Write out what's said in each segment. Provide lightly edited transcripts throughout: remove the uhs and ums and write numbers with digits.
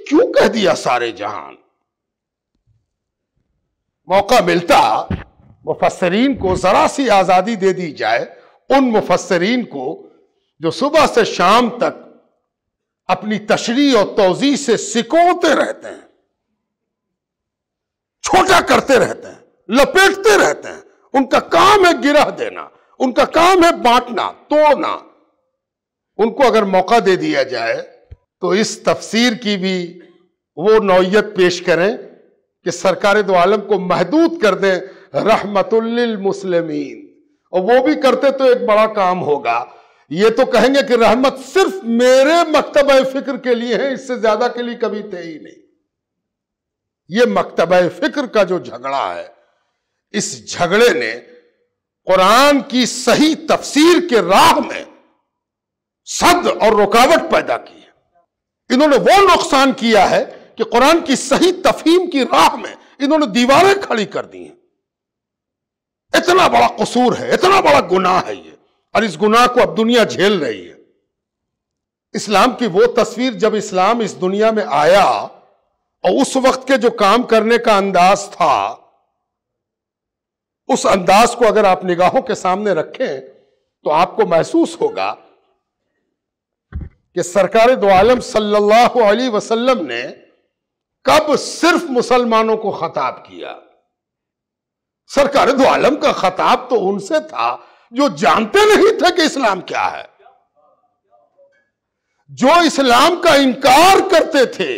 کیوں کہہ دیا سارے جہان؟ موقع ملتا مفسرین کو ذرا سی آزادی دے دی جائے، ان مفسرین کو جو صبح سے شام تک اپنی تشریح اور توضیح سے سکوتے رہتے ہیں، چھوٹا کرتے رہتے ہیں، لپیٹتے رہتے ہیں، ان کا کام ہے گرہ دینا، ان کا کام ہے بانٹنا، توڑنا۔ ان کو اگر موقع دے دیا جائے تو اس تفسیر کی بھی وہ نوعیت پیش کریں کہ سرکار دو عالم کو محدود کر دیں رحمت للمسلمین، اور وہ بھی کرتے تو ایک بڑا کام ہوگا۔ یہ تو کہیں گے کہ رحمت صرف میرے مکتبہ فکر کے لیے ہے، اس سے زیادہ کے لیے کبھی تھے ہی نہیں۔ یہ مکتبہ فکر کا جو جھگڑا ہے، اس جھگڑے نے قرآن کی صحیح تفسیر کے راہ میں صد اور رکاوٹ پیدا کی ہے۔ انہوں نے وہ نقصان کیا ہے کہ قرآن کی صحیح تفہیم کی راہ میں انہوں نے دیواریں کھڑی کر دی ہیں۔ اتنا بڑا قصور ہے، اتنا بڑا گناہ ہے یہ، اور اس گناہ کو اب دنیا جھیل رہی ہے۔ اسلام کی وہ تصویر جب اسلام اس دنیا میں آیا اور اس وقت کے جو کام کرنے کا انداز تھا، اس انداز کو اگر آپ نگاہوں کے سامنے رکھیں تو آپ کو محسوس ہوگا کہ سرکار دو عالم صلی اللہ علیہ وسلم نے کب صرف مسلمانوں کو خطاب کیا؟ سرکار دو عالم کا خطاب تو ان سے تھا جو جانتے نہیں تھے کہ اسلام کیا ہے، جو اسلام کا انکار کرتے تھے،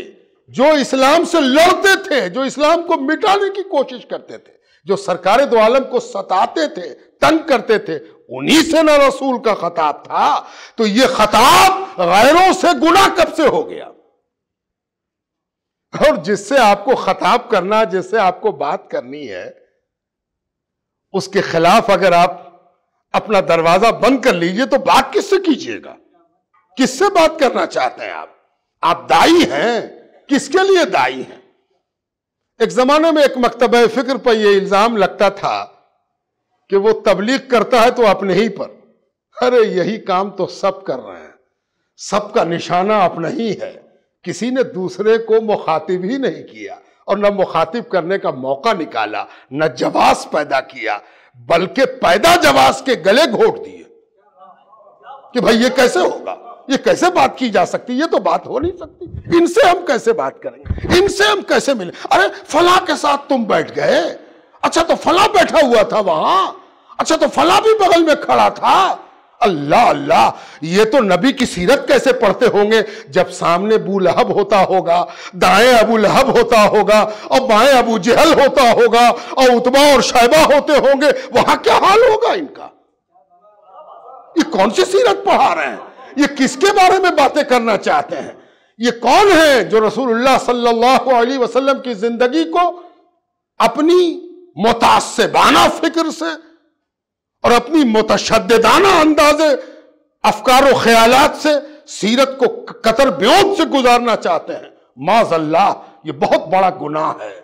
جو اسلام سے لڑتے تھے، جو اسلام کو مٹانے کی کوشش کرتے تھے، جو سرکار دو عالم کو ستاتے تھے، تنگ کرتے تھے، انہی سے نہ رسول کا خطاب تھا۔ تو یہ خطاب غیروں سے گناہ کب سے ہو گیا؟ اور جس سے آپ کو خطاب کرنا، جس سے آپ کو بات کرنی ہے، اس کے خلاف اگر آپ اپنا دروازہ بند کر لیجئے تو بات کس سے کیجئے گا؟ کس سے بات کرنا چاہتے ہیں آپ؟ آپ دائی ہیں، کس کے لیے دائی ہیں؟ ایک زمانے میں ایک مکتبہ فکر پر یہ الزام لگتا تھا کہ وہ تبلیغ کرتا ہے تو اپنے ہی پر۔ ارے یہی کام تو سب کر رہے ہیں، سب کا نشانہ اپنا ہی ہے، کسی نے دوسرے کو مخاطب ہی نہیں کیا، اور نہ مخاطب کرنے کا موقع نکالا، نہ جواز پیدا کیا، بلکہ پیدا جواز کے گلے گھونٹ دیے کہ بھائی یہ کیسے ہوگا، یہ کیسے بات کی جا سکتی، یہ تو بات ہو نہیں سکتی، ان سے ہم کیسے بات کریں گے، ان سے ہم کیسے ملیں؟ ارے فلاں کے ساتھ تم بیٹھ گئے، اچھا تو فلاں بیٹھا ہوا تھا وہاں، اچھا تو فلاں بھی بغل میں کھڑا تھا۔ اللہ اللہ، یہ تو نبی کی سیرت کیسے پڑھتے ہوں گے جب سامنے ابو لہب ہوتا ہوگا، دائیں ابو لہب ہوتا ہوگا، اور بائیں ابو جہل ہوتا ہوگا، اور عتبہ اور شیبہ ہوتے ہوں گے، وہاں کیا حال ہوگا ان کا؟ یہ کون سی سیرت پڑھا رہے ہیں؟ یہ کس کے بارے میں باتیں کرنا چاہتے ہیں؟ یہ کون ہیں جو رسول اللہ صلی اللہ علیہ وسلم کی زندگی کو اپنی متعصبانہ فکر سے اور اپنی متشددانہ انداز افکار و خیالات سے سیرت کو قطر بیوت سے گزارنا چاہتے ہیں؟ معاذ اللہ، یہ بہت بڑا گناہ ہے۔